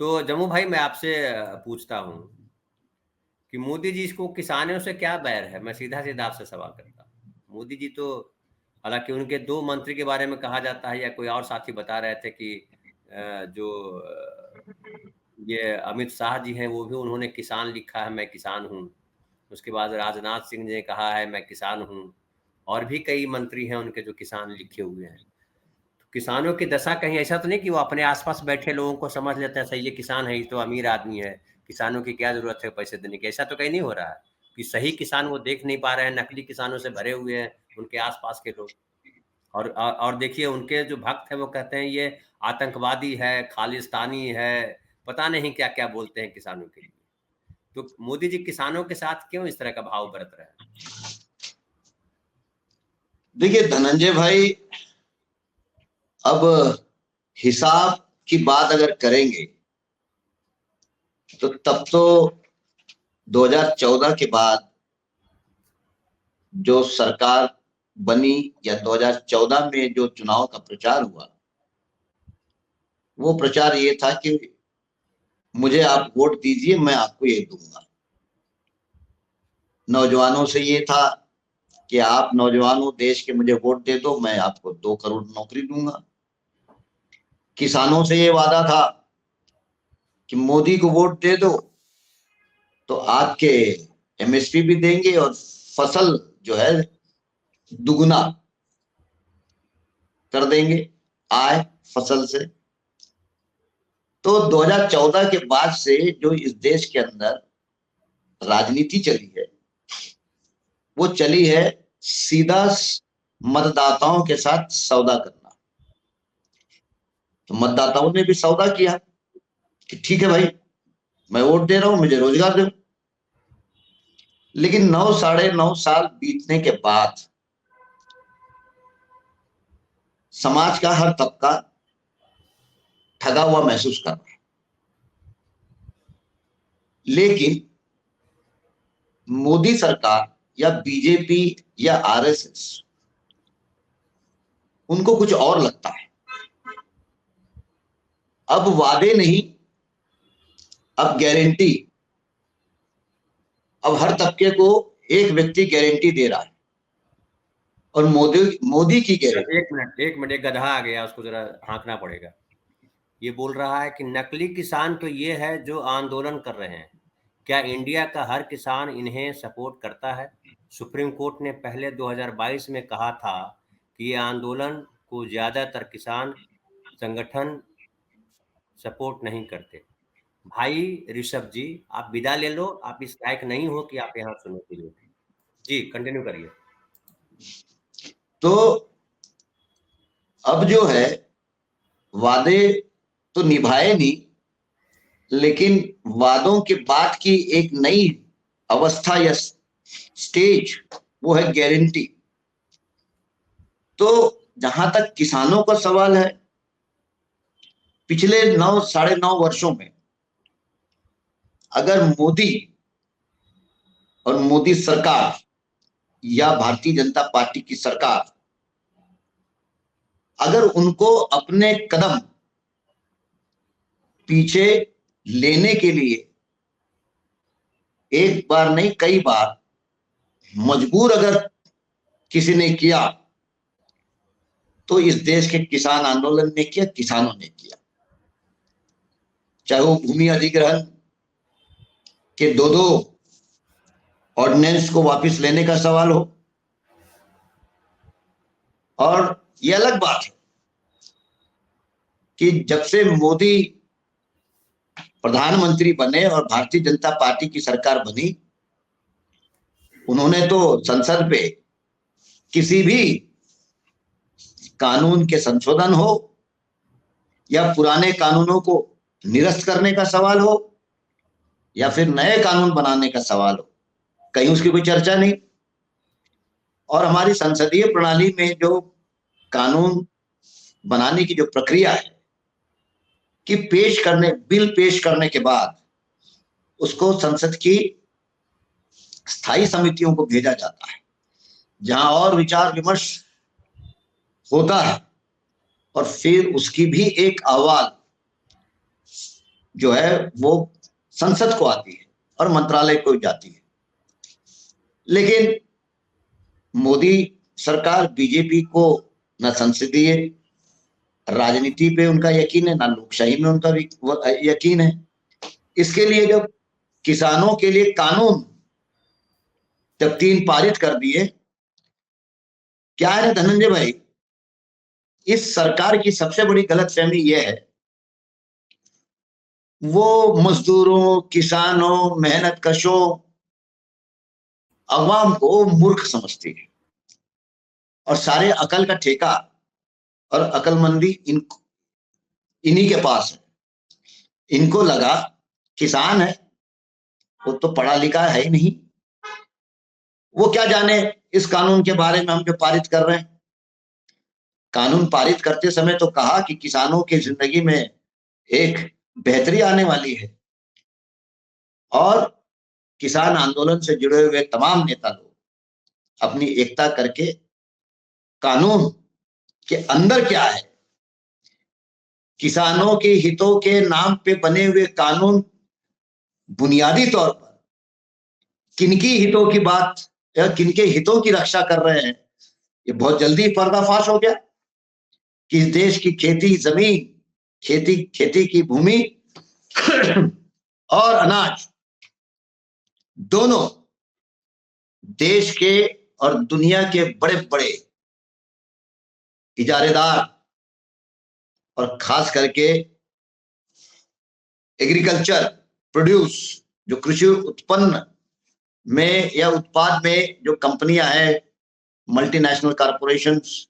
तो जम्मू भाई, मैं आपसे पूछता हूँ कि मोदी जी को किसानों से क्या बैर है? मैं सीधा सीधा आपसे सवाल करता हूँ। मोदी जी तो, हालांकि उनके दो मंत्री के बारे में कहा जाता है, या कोई और साथी बता रहे थे कि जो ये अमित शाह जी हैं, वो भी उन्होंने किसान लिखा है, मैं किसान हूँ। उसके बाद राजनाथ सिंह ने कहा है मैं किसान हूँ। और भी कई मंत्री हैं उनके जो किसान लिखे हुए हैं। तो किसानों की दशा कहीं ऐसा तो नहीं कि वो अपने आसपास बैठे लोगों को समझ लेते हैं, सही ये किसान है, ये तो अमीर आदमी है, किसानों की क्या जरूरत है पैसे देने की? ऐसा तो कहीं नहीं हो रहा है कि सही किसान वो देख नहीं पा रहे हैं, नकली किसानों से भरे हुए हैं उनके आसपास के लोग। और देखिए, उनके जो भक्त हैं वो कहते हैं ये आतंकवादी है, खालिस्तानी है, पता नहीं क्या क्या बोलते हैं किसानों के लिए। तो मोदी जी किसानों के साथ क्यों इस तरह का भाव बरत रहे हैं? देखिए धनंजय भाई, अब हिसाब की बात अगर करेंगे तो तब तो 2014 के बाद जो सरकार बनी या 2014 में जो चुनाव का प्रचार हुआ, वो प्रचार ये था कि मुझे आप वोट दीजिए, मैं आपको ये दूंगा। नौजवानों से ये था कि आप नौजवानों देश के, मुझे वोट दे दो, मैं आपको 2 करोड़ नौकरी दूंगा। किसानों से ये वादा था कि मोदी को वोट दे दो तो आपके एमएसपी भी देंगे और फसल जो है दुगुना कर देंगे आय फसल से। तो 2014 के बाद से जो इस देश के अंदर राजनीति चली है, वो चली है सीधा मतदाताओं के साथ सौदा करना। तो मतदाताओं ने भी सौदा किया कि ठीक है भाई, मैं वोट दे रहा हूं, मुझे रोजगार दो। लेकिन 9 साढ़े 9 साल बीतने के बाद समाज का हर तबका ठगा हुआ महसूस कर रहा है। लेकिन मोदी सरकार या बीजेपी या आरएसएस, उनको कुछ और लगता है। अब वादे नहीं, अब गारंटी। अब हर तबके को एक व्यक्ति गारंटी दे रहा है, और मोदी मोदी की गारंटी। एक मिनट, एक गधा आ गया, उसको जरा हाँकना पड़ेगा। ये बोल रहा है कि नकली किसान तो ये है जो आंदोलन कर रहे हैं। क्या इंडिया का हर किसान इन्हें सपोर्ट करता है? सुप्रीम कोर्ट ने पहले 2022 में कहा था कि ये आंदोलन को ज्यादातर किसान संगठन सपोर्ट नहीं करते। भाई ऋषभ जी, आप विदा ले लो, आप इस लायक नहीं हो कि आप यहाँ सुनो के लिए। जी कंटिन्यू करिए। तो अब जो है, वादे तो निभाए नहीं, लेकिन वादों के बाद की एक नई अवस्था या स्टेज, वो है गारंटी। तो जहां तक किसानों का सवाल है, पिछले 9 साढ़े 9 वर्षों में अगर मोदी और मोदी सरकार या भारतीय जनता पार्टी की सरकार, अगर उनको अपने कदम पीछे लेने के लिए एक बार नहीं कई बार मजबूर अगर किसी ने किया, तो इस देश के किसान आंदोलन ने किया, किसानों ने किया। चाहे वो भूमि अधिग्रहण के दो ऑर्डिनेंस को वापस लेने का सवाल हो, और ये अलग बात है कि जब से मोदी प्रधानमंत्री बने और भारतीय जनता पार्टी की सरकार बनी, उन्होंने तो संसद पे किसी भी कानून के संशोधन हो या पुराने कानूनों को निरस्त करने का सवाल हो या फिर नए कानून बनाने का सवाल हो, कहीं उसकी कोई चर्चा नहीं। और हमारी संसदीय प्रणाली में जो कानून बनाने की जो प्रक्रिया है कि बिल पेश करने के बाद उसको संसद की स्थायी समितियों को भेजा जाता है, जहां और विचार विमर्श होता है, और फिर उसकी भी एक अहवाल जो है वो संसद को आती है और मंत्रालय को जाती है। लेकिन मोदी सरकार, बीजेपी को न संसदीय राजनीति पे उनका यकीन है, ना लोकशाही में उनका यकीन है। इसके लिए जब किसानों के लिए कानून जब 3 पारित कर दिए, क्या है धनंजय भाई, इस सरकार की सबसे बड़ी गलतफहमी यह है, वो मजदूरों, किसानों, मेहनत कशों, अवाम को मूर्ख समझती है और सारे अकल का ठेका और अकलमंदी इन्हीं के पास है। इनको लगा किसान है, वो तो पढ़ा लिखा है ही नहीं, वो क्या जाने इस कानून के बारे में हम जो पारित कर रहे हैं। कानून पारित करते समय तो कहा कि किसानों की जिंदगी में एक बेहतरी आने वाली है और किसान आंदोलन से जुड़े हुए तमाम नेता लोग अपनी एकता करके कानून के अंदर क्या है, किसानों के हितों के नाम पे बने हुए कानून बुनियादी तौर पर किनकी हितों की बात या किनके हितों की रक्षा कर रहे हैं, ये बहुत जल्दी पर्दाफाश हो गया कि इस देश की खेती जमीन, खेती की भूमि और अनाज दोनों देश के और दुनिया के बड़े बड़े इजारेदार और खास करके एग्रीकल्चर प्रोड्यूस, जो कृषि उत्पन्न में या उत्पाद में जो कंपनियां हैं, मल्टीनेशनल कॉरपोरेशंस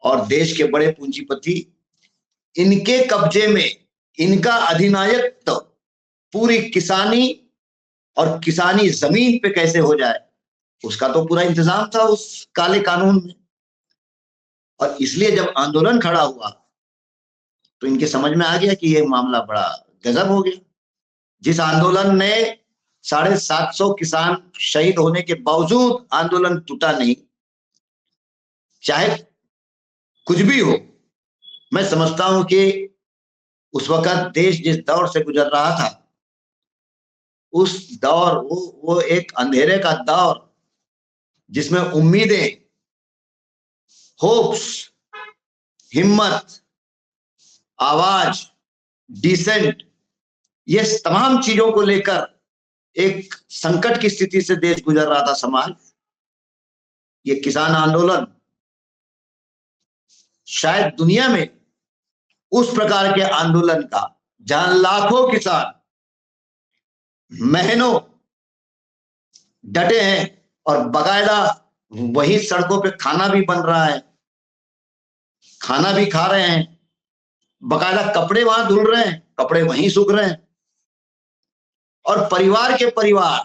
और देश के बड़े पूंजीपति, इनके कब्जे में इनका अधिनायकत्व पूरी किसानी और किसानी जमीन पे कैसे हो जाए, उसका तो पूरा इंतजाम था उस काले कानून में। और इसलिए जब आंदोलन खड़ा हुआ तो इनके समझ में आ गया कि ये मामला बड़ा गजब हो गया। जिस आंदोलन ने 750 किसान शहीद होने के बावजूद आंदोलन टूटा नहीं, चाहे कुछ भी हो, मैं समझता हूं कि उस वक्त देश जिस दौर से गुजर रहा था, उस दौर वो एक अंधेरे का दौर जिसमें उम्मीदें, होप्स, हिम्मत, आवाज, डिसेंट, ये तमाम चीजों को लेकर एक संकट की स्थिति से देश गुजर रहा था समाज। ये किसान आंदोलन शायद दुनिया में उस प्रकार के आंदोलन का, जहां लाखों किसान महीनों डटे हैं और बकायदा वही सड़कों पे खाना भी बन रहा है, खाना भी खा रहे हैं, बकायदा कपड़े वहां धुल रहे हैं, कपड़े वहीं सूख रहे हैं, और परिवार के परिवार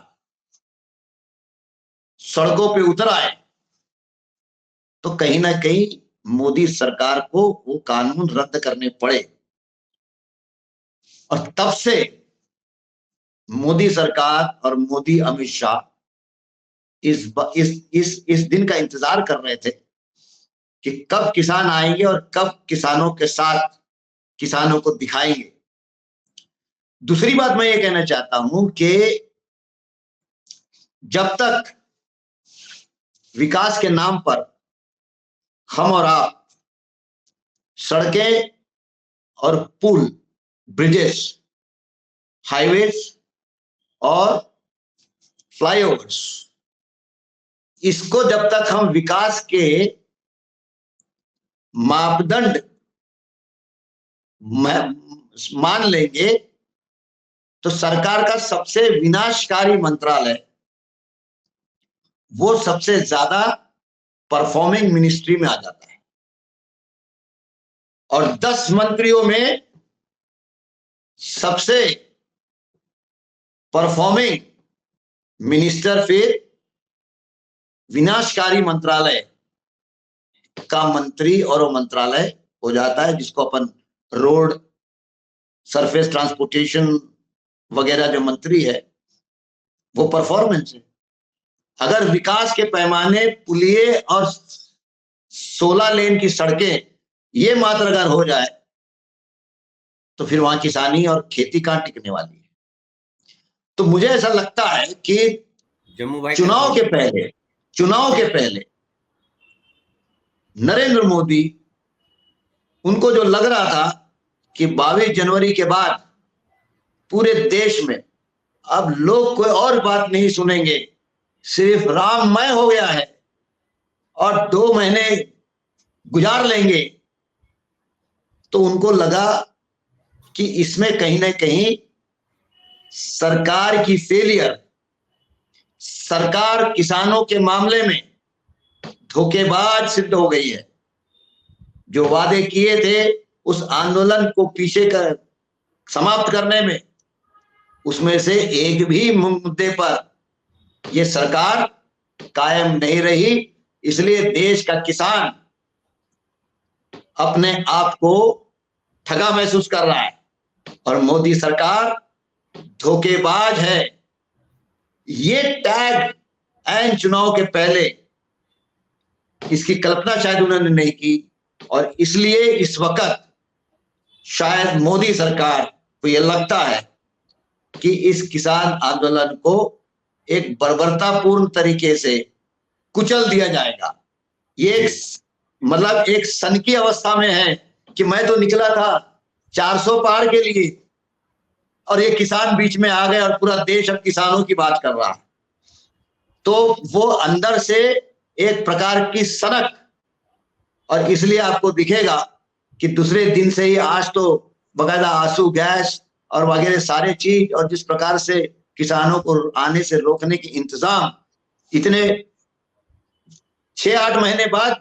सड़कों पे उतर आए, तो कहीं ना कहीं मोदी सरकार को वो कानून रद्द करने पड़े। और तब से मोदी सरकार और मोदी अमित शाह इस दिन का इंतजार कर रहे थे कि कब किसान आएंगे और कब किसानों के साथ किसानों को दिखाएंगे। दूसरी बात मैं ये कहना चाहता हूं कि जब तक विकास के नाम पर हम और आप सड़कें और पुल, ब्रिजेस, हाईवेज और फ्लाईओवर्स, इसको जब तक हम विकास के मापदंड मान लेंगे, तो सरकार का सबसे विनाशकारी मंत्रालय वो सबसे ज्यादा परफॉर्मिंग मिनिस्ट्री में आ जाता है। और 10 मंत्रियों में सबसे परफॉर्मिंग मिनिस्टर फिर विनाशकारी मंत्रालय का मंत्री, और वो मंत्रालय हो जाता है जिसको अपन रोड, सरफेस ट्रांसपोर्टेशन वगैरह जो मंत्री है, वो परफॉर्मेंस है। अगर विकास के पैमाने, पुलिये और 16 लेन की सड़कें ये मात्र अगर हो जाए तो फिर वहां किसानी और खेती कहां टिकने वाली है। तो मुझे ऐसा लगता है कि जम्मू भाई चुनाव के पहले नरेंद्र मोदी, उनको जो लग रहा था कि 22 जनवरी के बाद पूरे देश में अब लोग कोई और बात नहीं सुनेंगे, सिर्फ राममय हो गया है और 2 महीने गुजार लेंगे, तो उनको लगा कि इसमें कहीं ना कहीं सरकार की फेलियर, सरकार किसानों के मामले में धोखेबाज सिद्ध हो गई है। जो वादे किए थे उस आंदोलन को पीछे कर समाप्त करने में, उसमें से एक भी मुद्दे पर यह सरकार कायम नहीं रही। इसलिए देश का किसान अपने आप को ठगा महसूस कर रहा है और मोदी सरकार धोखेबाज है। ये टैग ऐन चुनाव के पहले इसकी कल्पना शायद उन्होंने नहीं की और इसलिए इस वक्त शायद मोदी सरकार को यह लगता है कि इस किसान आंदोलन को एक बर्बरतापूर्ण तरीके से कुचल दिया जाएगा। ये मतलब एक सन की अवस्था में है कि मैं तो निकला था 400 पार के लिए और ये किसान बीच में आ गए और पूरा देश अब किसानों की बात कर रहा है। तो वो अंदर से एक प्रकार की सनक, और इसलिए आपको दिखेगा कि दूसरे दिन से ही आज तो बकायदा आंसू गैस और वगैरह सारे चीज, और जिस प्रकार से किसानों को आने से रोकने के इंतजाम इतने 6-8 महीने बाद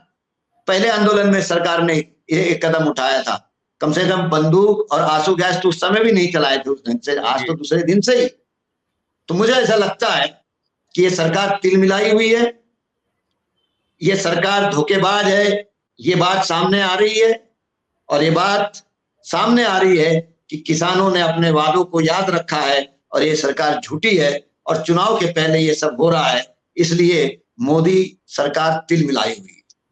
पहले आंदोलन में सरकार ने एक कदम उठाया था। कम से कम बंदूक और आंसू गैस तो उस समय भी नहीं चलाए थे उस ढंग से, आज तो दूसरे दिन से ही। तो मुझे ऐसा लगता है कि ये सरकार तिलमिलाई हुई है, ये सरकार धोखेबाज है। ये बात सामने आ रही है और ये बात सामने आ रही है कि किसानों ने अपने वादों को याद रखा है और ये सरकार झूठी है और चुनाव के पहले ये सब हो रहा है, इसलिए मोदी सरकार तिलमिलाई हुई है।